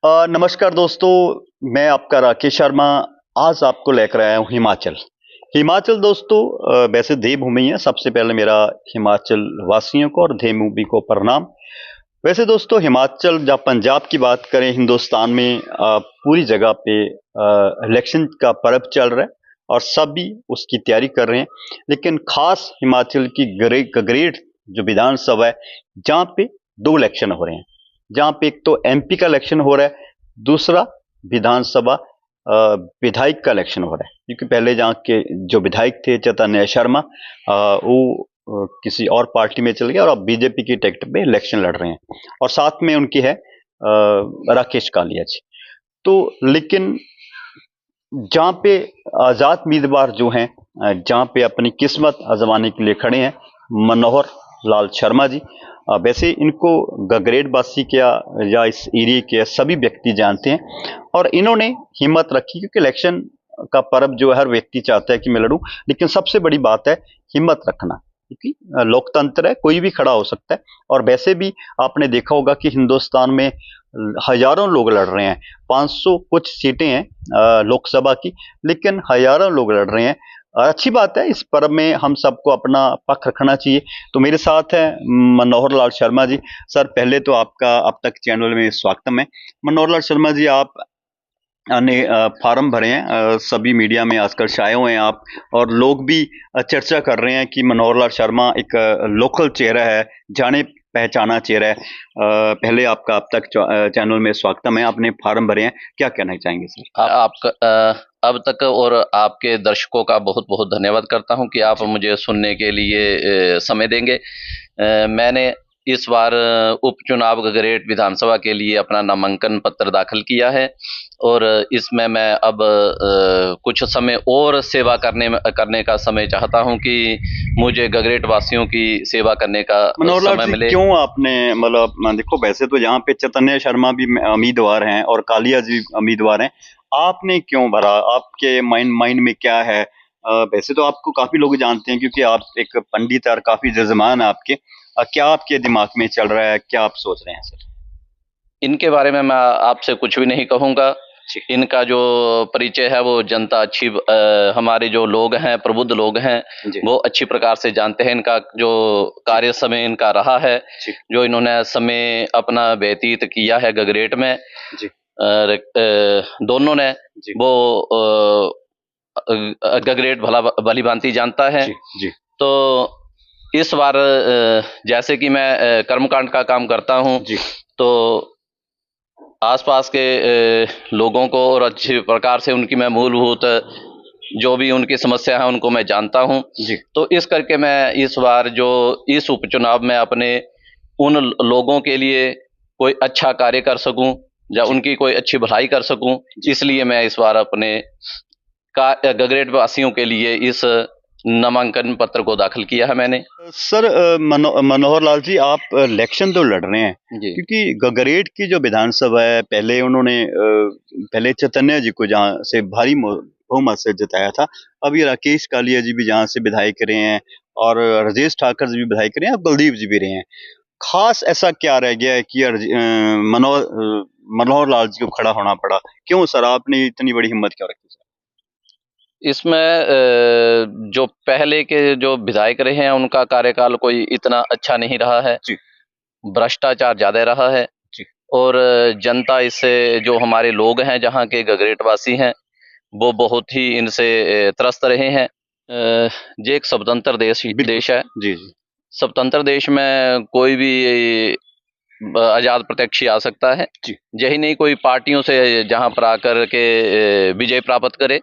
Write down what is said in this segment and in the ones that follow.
नमस्कार दोस्तों, मैं आपका राकेश शर्मा। आज आपको लेकर आया हूँ हिमाचल। हिमाचल दोस्तों वैसे देवभूमि है। सबसे पहले मेरा हिमाचल वासियों को और देवभूमि को प्रणाम। वैसे दोस्तों हिमाचल जब पंजाब की बात करें, हिंदुस्तान में पूरी जगह पे इलेक्शन का पर्व चल रहा है और सभी उसकी तैयारी कर रहे हैं। लेकिन खास हिमाचल की गगरेट जो विधानसभा है, जहाँ पे दो इलेक्शन हो रहे हैं। जहाँ पे एक तो एमपी का इलेक्शन हो रहा है, दूसरा विधानसभा विधायक का इलेक्शन हो रहा है। क्योंकि पहले जहाँ के जो विधायक थे चैतन्य शर्मा, वो किसी और पार्टी में चल गया और अब बीजेपी की टिकट पे इलेक्शन लड़ रहे हैं। और साथ में उनकी है राकेश कालिया जी। तो लेकिन जहाँ पे आजाद उम्मीदवार जो हैं, जहाँ पे अपनी किस्मत आजमाने के लिए खड़े हैं, मनोहर लाल शर्मा जी। वैसे इनको गगरेट वासी क्या या इस एरिया के सभी व्यक्ति जानते हैं और इन्होंने हिम्मत रखी, क्योंकि इलेक्शन का पर्व जो है हर व्यक्ति चाहता है कि मैं लड़ूं। लेकिन सबसे बड़ी बात है हिम्मत रखना, क्योंकि लोकतंत्र है, कोई भी खड़ा हो सकता है। और वैसे भी आपने देखा होगा कि हिंदुस्तान में हजारों लोग लड़ रहे हैं। 500 कुछ सीटें हैं लोकसभा की, लेकिन हजारों लोग लड़ रहे हैं। अच्छी बात है, इस पर्व में हम सबको अपना पक्ष रखना चाहिए। तो मेरे साथ है मनोहर लाल शर्मा जी। सर पहले तो आपका अब तक चैनल में स्वागतम है। मनोहर लाल शर्मा जी, आप ने फार्म भरे हैं, सभी मीडिया में आजकल छाए हुए हैं आप। और लोग भी चर्चा कर रहे हैं कि मनोहर लाल शर्मा एक लोकल चेहरा है, जाने पहचाना चेहरा है। पहले आपका अब तक चैनल में स्वागतम है। आपने फार्म भरे हैं, क्या कहना चाहेंगे सर? आपका अब तक और आपके दर्शकों का बहुत बहुत धन्यवाद करता हूं कि आप मुझे सुनने के लिए समय देंगे। मैंने इस बार उपचुनाव गगरेट विधानसभा के लिए अपना नामांकन पत्र दाखिल किया है और इसमें मैं अब कुछ समय और सेवा करने का समय चाहता हूं कि मुझे गगरेट वासियों की सेवा करने का मनोहर लाल समय जी, मिले। क्यों आपने मतलब देखो, वैसे तो यहाँ पे चैतन्य शर्मा भी उम्मीदवार हैं और कालिया जी उम्मीदवार हैं। आपने क्यों भरा? आपके माइंड माइंड में क्या है? वैसे तो आपको काफी लोग जानते हैं, क्योंकि आप एक पंडित और काफी जजमान है आपके। क्या आपके दिमाग में चल रहा है, क्या आप सोच रहे हैं सर? इनके बारे में मैं आपसे कुछ भी नहीं कहूंगा। इनका जो परिचय है वो जनता हमारे जो लोग हैं, प्रबुद्ध लोग हैं, वो अच्छी प्रकार से जानते हैं। इनका जो कार्य समय इनका रहा है, जो इन्होंने समय अपना व्यतीत किया है गगरेट में, दोनों ने वो गगरेट भली भांति जानता है। तो इस बार जैसे कि मैं कर्मकांड का काम करता हूँ, तो आसपास के लोगों को और अच्छी प्रकार से उनकी मैं मूलभूत जो भी उनकी समस्या है उनको मैं जानता हूं। तो इस करके मैं इस बार जो इस उपचुनाव में अपने उन लोगों के लिए कोई अच्छा कार्य कर सकूं या उनकी कोई अच्छी भलाई कर सकूं, इसलिए मैं इस बार अपने गगरेट वासियों के लिए इस नामांकन पत्र को दाखिल किया है मैंने। सर मनोहर लाल जी, आप इलेक्शन तो लड़ रहे हैं, क्योंकि गगरेट की जो विधानसभा है, पहले उन्होंने पहले चैतन्य जी को जहाँ से भारी बहुमत से जिताया था। अब ये राकेश कालिया जी भी जहाँ से विधायक रहे हैं और राजेश ठाकर जी भी विधायक रहे हैं, अब बलदेव जी भी रहे हैं। खास ऐसा क्या रह गया है कि मनोहर लाल जी को खड़ा होना पड़ा? क्यों सर, आपने इतनी बड़ी हिम्मत क्यों रखी सर? इसमें जो पहले के जो विधायक रहे हैं उनका कार्यकाल कोई इतना अच्छा नहीं रहा है, भ्रष्टाचार ज्यादा रहा है और जनता इससे, जो हमारे लोग हैं जहाँ के गगरेट वासी हैं, वो बहुत ही इनसे त्रस्त रहे हैं। ये एक स्वतंत्र देश है। स्वतंत्र देश में कोई भी आजाद प्रत्याशी आ सकता है। यही नहीं, कोई पार्टियों से जहां पर आकर के विजय प्राप्त करे।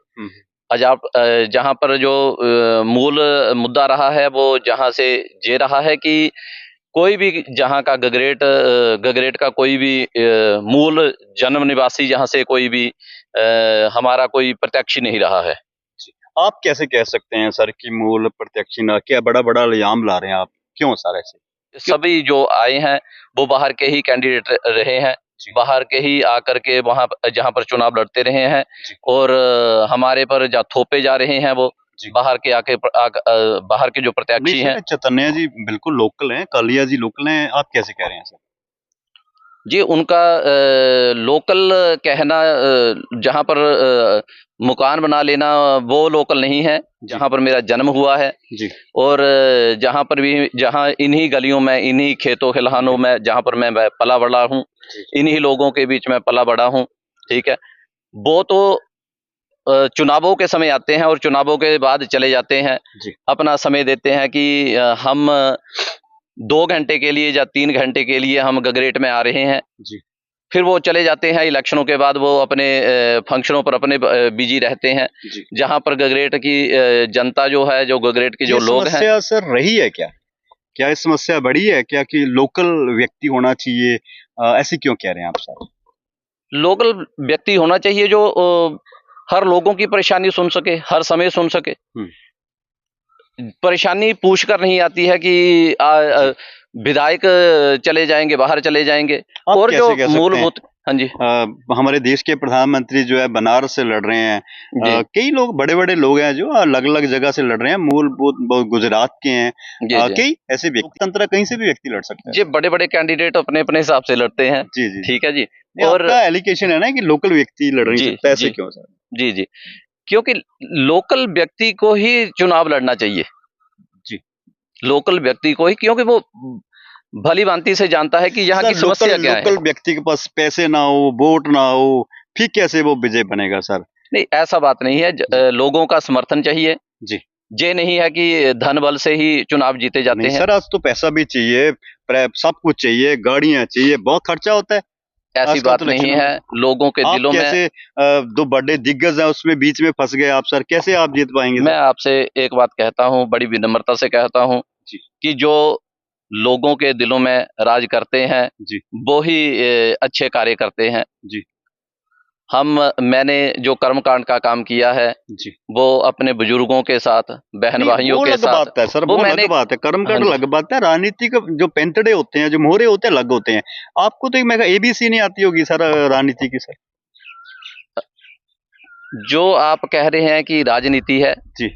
जहां पर जो मूल मुद्दा रहा है वो जहां से ये रहा है कि कोई भी जहां का गगरेट का कोई भी मूल जन्म निवासी जहां से कोई भी हमारा कोई प्रत्याशी नहीं रहा है। आप कैसे कह सकते हैं सर कि मूल प्रत्याशी ना? क्या बड़ा बड़ा इल्जाम ला रहे हैं आप? क्यों सर ऐसे? सभी जो आए हैं वो बाहर के ही कैंडिडेट रहे हैं, बाहर के ही आकर के वहां जहां पर चुनाव लड़ते रहे हैं और हमारे पर जहाँ थोपे जा रहे हैं वो बाहर के बाहर के जो प्रत्याशी हैं। चैतन्य जी बिल्कुल लोकल हैं, कालिया जी लोकल हैं, आप कैसे कह रहे हैं सर? जी, उनका लोकल कहना, जहाँ पर मकान बना लेना, वो लोकल नहीं है, जी जहाँ पर मेरा जन्म हुआ है। जी और जहाँ पर भी, जहाँ इन्हीं गलियों में, इन्हीं खेतों खलिहानों में, जहाँ पर मैं पला बड़ा हूँ, जी इन्हीं लोगों के बीच में पला बड़ा हूँ। ठीक है, वो तो चुनावों के समय आते हैं और चुनावों के बाद चले जाते हैं। जी अपना समय देते हैं कि हम 2 घंटे के लिए या 3 घंटे के लिए हम गगरेट में आ रहे हैं, जी फिर वो चले जाते हैं। इलेक्शनों के बाद वो अपने फंक्शनों पर अपने बिजी रहते हैं। जी जहाँ पर गगरेट की जनता जो है, जो गगरेट के ये जो लोग हैं, समस्या सर रही है क्या? क्या ये समस्या बढ़ी है क्या कि लोकल व्यक्ति होना चाहिए? ऐसे क्यों कह रहे हैं आप सर? लोकल व्यक्ति होना चाहिए जो हर लोगों की परेशानी सुन सके, हर समय सुन सके। हम्म, परेशानी पूछ कर नहीं आती है कि जी विधायक चले जाएंगे, बाहर चले जाएंगे। आप और जो कैसे कह सकते हैं? मूलभूत, हाँ जी, हमारे देश के प्रधानमंत्री जो है बनारस से लड़ रहे हैं। जी कई लोग बड़े-बड़े लोग हैं जो अलग-अलग जगह से लड़ रहे हैं, मूलभूत गुजरात के हैं। जी जी कई ऐसे लोकतंत्र कहीं से भी व्यक्ति लड़ सकता है जी, सर। बड़े बड़े कैंडिडेट अपने अपने हिसाब से लड़ते हैं। जी, जी, जी। ठीक है जी। नहीं और आपका एलिगेशन है ना कि लोकल व्यक्ति लड़ नहीं जी सकता, ऐसे जी क्यों सर? जी जी, क्योंकि लोकल व्यक्ति को ही चुनाव लड़ना चाहिए। जी। लोकल व्यक्ति को ही, क्योंकि वो भली भांति से जानता है कि यहाँ सर की लोकल समस्या क्या है। लोकल व्यक्ति के पास पैसे ना हो, वोट ना हो, फिर कैसे वो विजय बनेगा सर? नहीं, ऐसा बात नहीं है। जी, लोगों का समर्थन चाहिए। जी। ये नहीं है कि धन बल से ही चुनाव जीते नहीं जाते हैं। सर आज तो पैसा भी चाहिए, सब कुछ चाहिए, गाड़ियाँ चाहिए, बहुत खर्चा होता है ऐसी आजकल तो बात नहीं इलेक्शनों में। है। लोगों के आप दिलों में, कैसे 2 बड़े दिग्गज हैं उसमें बीच में फँस गए आप सर, कैसे आप जीत पाएँगे मैं सर? आपसे एक बात कहता हूँ, बड़ी विनम्रता से कहता हूँ जी, कि जो लोगों के दिलों में राज करते हैं, जी, वो ही अच्छे कार्य करते हैं। जी, मैंने जो कर्मकांड का काम किया है, जी। वो अपने बुजुर्गों के साथ, बहन नहीं भाइयों वो के अलग साथ, बात है सर, वो वो अलग मैंने, बात है, हाँ कर्मकांड जी, अलग बात है, राजनीतिक जो पेंतड़े होते हैं, जो मोहरे होते हैं अलग होते हैं। आपको तो मैं एबीसी नहीं आती होगी सर राजनीति की सर? जो आप कह रहे हैं कि राजनीति है, जी,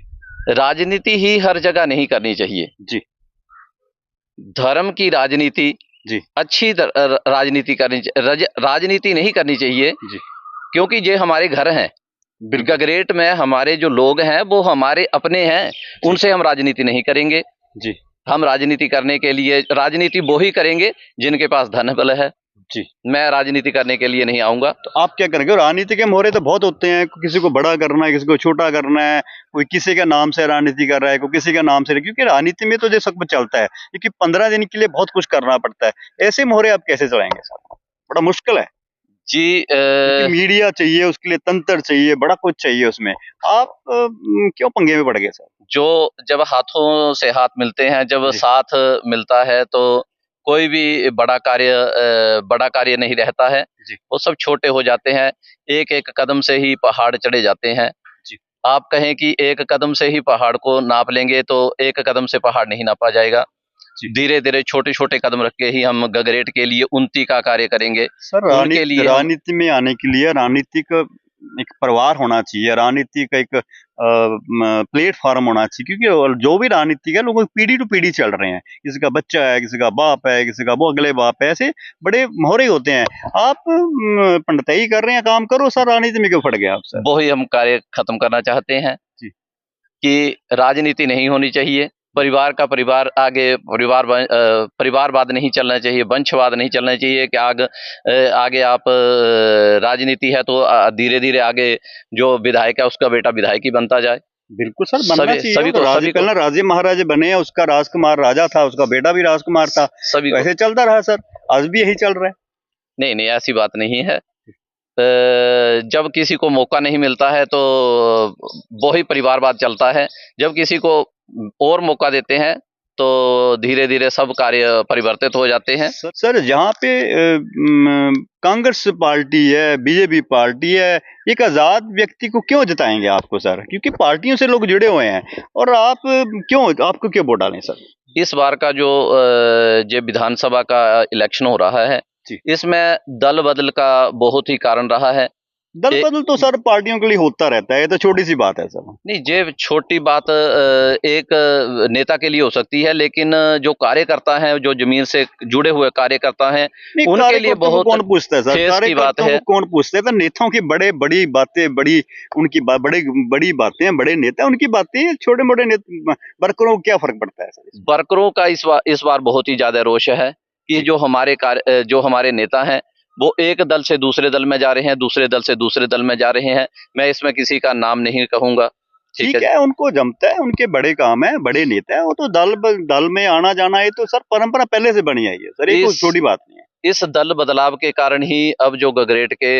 राजनीति ही हर जगह नहीं करनी चाहिए। जी, धर्म की राजनीति, जी, अच्छी राजनीति करनी राजनीति नहीं करनी चाहिए, जी, क्योंकि ये हमारे घर हैं। बिल्कुल। गगरेट में हमारे जो लोग हैं वो हमारे अपने हैं, जी, उनसे हम राजनीति नहीं करेंगे। जी, हम राजनीति करने के लिए, राजनीति वो ही करेंगे जिनके पास धन बल है। जी। मैं राजनीति करने के लिए नहीं आऊंगा। तो आप क्या करेंगे? राजनीति के मोहरे तो बहुत होते हैं, किसी को बड़ा करना है, किसी को छोटा करना है, कोई किसी के नाम से राजनीति कर रहा है, कोई किसी के नाम से क्योंकि राजनीति में तो ये सब कुछ चलता है, क्योंकि 15 दिन के लिए बहुत कुछ करना पड़ता है। ऐसे मोहरे आप कैसे चलाएँगे साहब? बड़ा मुश्किल है, जी, क्योंकि मीडिया चाहिए, उसके लिए तंत्र चाहिए, बड़ा कुछ चाहिए उसमें। आप क्यों पंगे में पड़ गए सर? जो जब हाथों से हाथ मिलते हैं, जब जी, साथ मिलता है, तो कोई भी बड़ा कार्य नहीं रहता है। जी, वो सब छोटे हो जाते हैं। एक एक कदम से ही पहाड़ चढ़े जाते हैं। जी, आप कहें कि एक कदम से ही पहाड़ को नाप लेंगे, तो एक कदम से पहाड़ नहीं नापा जाएगा। जी। धीरे धीरे छोटे छोटे कदम रख के ही हम गगरेट के लिए उन्नति का कार्य करेंगे। सर उनके लिए हम, राजनीति में आने के लिए राजनीतिक एक परिवार होना चाहिए, राजनीति का एक प्लेटफॉर्म होना चाहिए क्योंकि जो भी राजनीतिक है लोगों पीढ़ी टू पीढ़ी चल रहे हैं, किसी का बच्चा है, किसी का बाप है, किसी का वो अगले बाप है, ऐसे बड़े मोहरे होते हैं। आप पंडिताई कर रहे हैं, काम करो सर, राजनीति में क्यों फट गए आप सर? वो ही हम कार्य खत्म करना चाहते हैं जी, कि राजनीति नहीं होनी चाहिए। परिवार का परिवार आगे, परिवारवाद नहीं चलना चाहिए, वंशवाद नहीं चलना चाहिए कि आगे आप राजनीति है तो धीरे धीरे आगे जो विधायक है उसका बेटा विधायक ही बनता जाए। बिल्कुल सर बनना सभी चाहिए। सभी वो तो को राजे सभी को पहले राजे महाराजे बने हैं, उसका राजकुमार राजा था, उसका बेटा भी राजकुमार था, सभी तो को ऐसे चलता रहा सर, आज भी यही चल रहा है। नहीं नहीं, ऐसी बात नहीं है। जब किसी को मौका नहीं मिलता है तो वो ही परिवारवाद चलता है। जब किसी को और मौका देते हैं तो धीरे धीरे सब कार्य परिवर्तित हो जाते हैं। सर जहाँ पे कांग्रेस पार्टी है, बीजेपी पार्टी है, एक आजाद व्यक्ति को क्यों जिताएंगे आपको सर? क्योंकि पार्टियों से लोग जुड़े हुए हैं और आपको क्यों वोट डालें सर? इस बार का जो विधानसभा का इलेक्शन हो रहा है, जी, इसमें दल बदल का बहुत ही कारण रहा है। दल बदल तो सर पार्टियों के लिए होता रहता है, ये तो छोटी सी बात है सर। नहीं, ये छोटी बात एक नेता के लिए हो सकती है, लेकिन जो कार्यकर्ता हैं, जो जमीन से जुड़े हुए कार्यकर्ता हैं, नहीं, उनके लिए कार्यकर्ताओं को बहुत कौन पूछता है सर? ठेस की बात कार्यकर्ताओं को है। कौन पूछता है? तो नेताओं की बड़ी बातें, बड़ी बातें हैं, बड़े नेता उनकी बातें, छोटे मोटे वर्करों को क्या फर्क पड़ता है सर? वर्करों का इस बार बहुत ही ज्यादा रोष है कि जो हमारे नेता हैं, वो एक दल से दूसरे दल में जा रहे हैं, दूसरे दल से दूसरे दल में जा रहे हैं। मैं इसमें किसी का नाम नहीं कहूंगा, ठीक ठीक है। है, उनको जमता है, उनके बड़े काम है, बड़े नेता है, वो तो दल में आना जाना है तो सर परंपरा पहले से बनी आई है सर, ये कोई इस छोटी बात नहीं है। इस दल बदलाव के कारण ही अब जो गगरेट के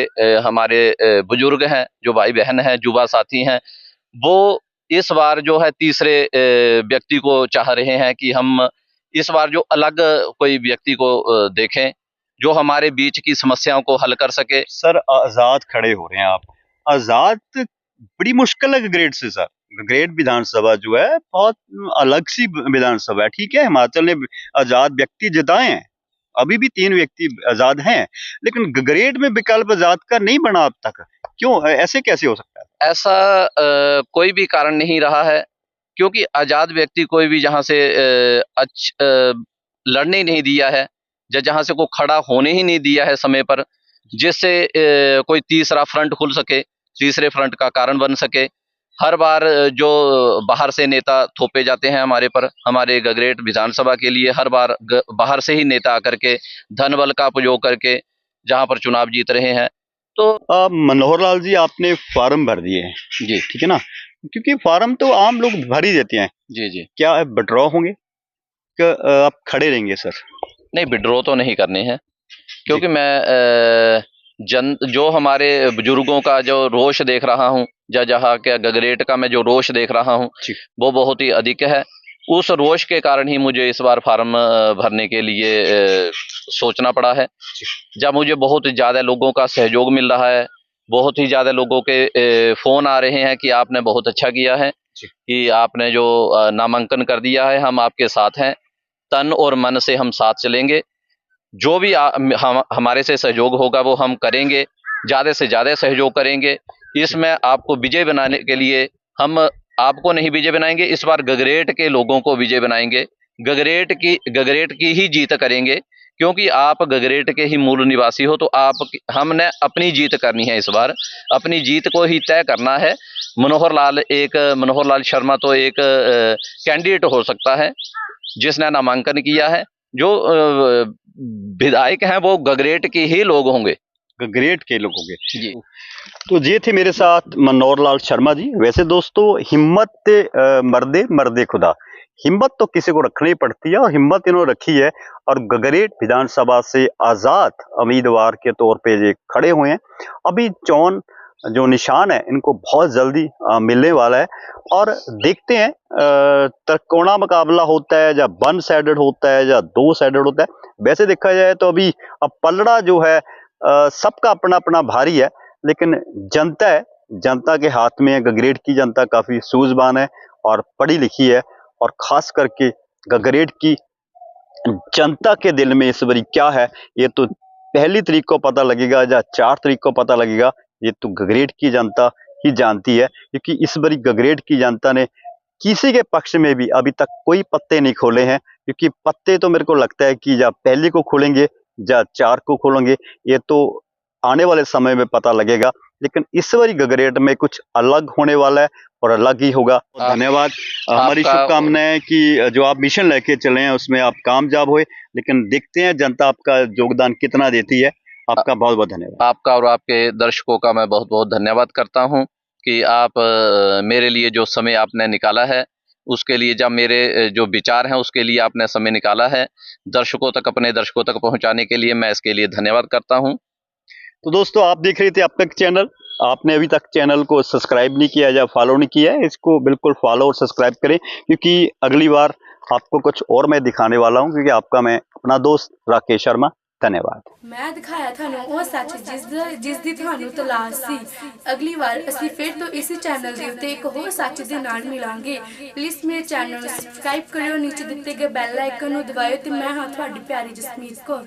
हमारे बुजुर्ग हैं, जो भाई बहन हैं, युवा साथी हैं, वो इस बार जो है तीसरे व्यक्ति को चाह रहे हैं कि हम इस बार जो अलग कोई व्यक्ति को देखें, जो हमारे बीच की समस्याओं को हल कर सके। सर आजाद खड़े हो रहे हैं आप, आजाद बड़ी मुश्किल है ग्रेड से सर। ग्रेड विधानसभा जो है बहुत अलग सी विधानसभा है, ठीक है, हिमाचल ने आजाद व्यक्ति जिताए हैं, अभी भी 3 व्यक्ति आजाद हैं, लेकिन ग्रेड में विकल्प आजाद का नहीं बना अब तक। क्यों, ऐसे कैसे हो सकता है? ऐसा कोई भी कारण नहीं रहा है, क्योंकि आजाद व्यक्ति कोई भी जहां से लड़ने ही नहीं दिया है, या जहां से को खड़ा होने ही नहीं दिया है समय पर, जिससे कोई तीसरा फ्रंट खुल सके, तीसरे फ्रंट का कारण बन सके। हर बार जो बाहर से नेता थोपे जाते हैं हमारे पर, हमारे गगरेट विधानसभा के लिए हर बार बाहर से ही नेता आकर के धन बल का उपयोग करके जहां पर चुनाव जीत रहे हैं। तो मनोहर लाल जी, आपने फार्म भर दिए हैं जी, ठीक है ना, क्योंकि फार्म तो आम लोग भर ही देते हैं, जी, जी। क्या विड्रॉ होंगे कि आप खड़े रहेंगे सर? नहीं, विड्रॉ तो नहीं करने हैं, क्योंकि मैं जो हमारे बुजुर्गों का जो रोष देख रहा हूँ, या जहाँ के गगरेट का मैं जो रोष देख रहा हूँ, वो बहुत ही अधिक है। उस रोष के कारण ही मुझे इस बार फार्म भरने के लिए सोचना पड़ा है। जब मुझे बहुत ज्यादा लोगों का सहयोग मिल रहा है, बहुत ही ज्यादा लोगों के फोन आ रहे हैं कि आपने बहुत अच्छा किया है, कि आपने जो नामांकन कर दिया है, हम आपके साथ हैं, तन और मन से हम साथ चलेंगे, जो भी हमारे से सहयोग होगा वो हम करेंगे, ज्यादा से ज्यादा सहयोग करेंगे। इसमें आपको विजय बनाने के लिए हम आपको नहीं विजय बनाएंगे, इस बार गगरेट के लोगों को विजय बनाएंगे, गगरेट की ही जीत करेंगे, क्योंकि आप गगरेट के ही मूल निवासी हो। तो हमने अपनी जीत करनी है, इस बार अपनी जीत को ही तय करना है। मनोहर लाल शर्मा तो एक कैंडिडेट हो सकता है जिसने नामांकन किया है, जो विधायक हैं वो गगरेट के ही लोग होंगे, गगरेट के लोग होंगे जी। तो ये थे मेरे साथ मनोहर लाल शर्मा जी। वैसे दोस्तों, हिम्मत मर्दे मर्दे खुदा, हिम्मत तो किसी को रखनी पड़ती है और हिम्मत इन्होंने रखी है, और गगरेट विधानसभा से आजाद उम्मीदवार के तौर पे ये खड़े हुए हैं। अभी चौन जो निशान है इनको बहुत जल्दी मिलने वाला है, और देखते हैं त्रिकोणा मुकाबला होता है या वन साइडेड होता है या 2 साइडेड होता है। वैसे देखा जाए तो अभी अब पलड़ा जो है सबका अपना अपना भारी है, लेकिन जनता है, जनता के हाथ में है। गगरेट की जनता काफी सूझवान है और पढ़ी लिखी है, और खास करके गगरेट की जनता के दिल में इस बारी क्या है ये तो 1 तारीख को पता लगेगा या 4 तारीख को पता लगेगा, ये तो गगरेट की जनता ही जानती है। क्योंकि इस बारी गगरेट की जनता ने किसी के पक्ष में भी अभी तक कोई पत्ते नहीं खोले हैं, क्योंकि पत्ते तो मेरे को लगता है कि या पहले को खोलेंगे या 4 को खोलेंगे, ये तो आने वाले समय में पता लगेगा। लेकिन इस बारी गगरेट में कुछ अलग होने वाला है और अलग ही होगा। धन्यवाद, हमारी शुभकामनाएं कि जो आप मिशन लेके चले हैं उसमें आप कामयाब हुए, लेकिन देखते हैं जनता आपका योगदान कितना देती है। आपका बहुत बहुत धन्यवाद। आपका और आपके दर्शकों का मैं बहुत बहुत धन्यवाद करता हूं कि आप मेरे लिए जो समय आपने निकाला है, उसके लिए, जब मेरे जो विचार हैं उसके लिए आपने समय निकाला है, अपने दर्शकों तक पहुंचाने के लिए मैं इसके लिए धन्यवाद करता हूं। तो दोस्तों, आप देख रहे थे अब तक चैनल, आपने अभी तक चैनल को सब्सक्राइब नहीं किया या फॉलो नहीं किया है, इसको बिल्कुल फॉलो और सब्सक्राइब करें, क्योंकि अगली बार आपको कुछ और मैं दिखाने वाला हूं, क्योंकि आपका मैं अपना दोस्त राकेश शर्मा। धन्यवाद। मैं दिखाया थानू ਉਹ ਸੱਚ ਜਿਸ ਦੀ ਤੁਹਾਨੂੰ ਤਲਾਸ਼ ਸੀ। ਅਗਲੀ ਵਾਰ ਅਸੀਂ ਫਿਰ ਤੋਂ ਇਸੇ ਚੈਨਲ ਦੇ ਉੱਤੇ ਇੱਕ ਹੋਰ ਸੱਚ ਦੇ ਨਾਲ ਮਿਲਾਂਗੇ। ਪਲੀਜ਼ ਮੇਰੇ ਚੈਨਲ ਨੂੰ ਸਬਸਕ੍ਰਾਈਬ ਕਰਿਓ, ਨੀਚੇ ਦਿੱਤੇ ਗਏ ਬੈਲ ਆਈਕਨ ਨੂੰ ਦਬਾਇਓ, ਤੇ ਮੈਂ ਹਾਂ ਤੁਹਾਡੀ ਪਿਆਰੀ ਜਸਮੀਤ ਕੌਰ।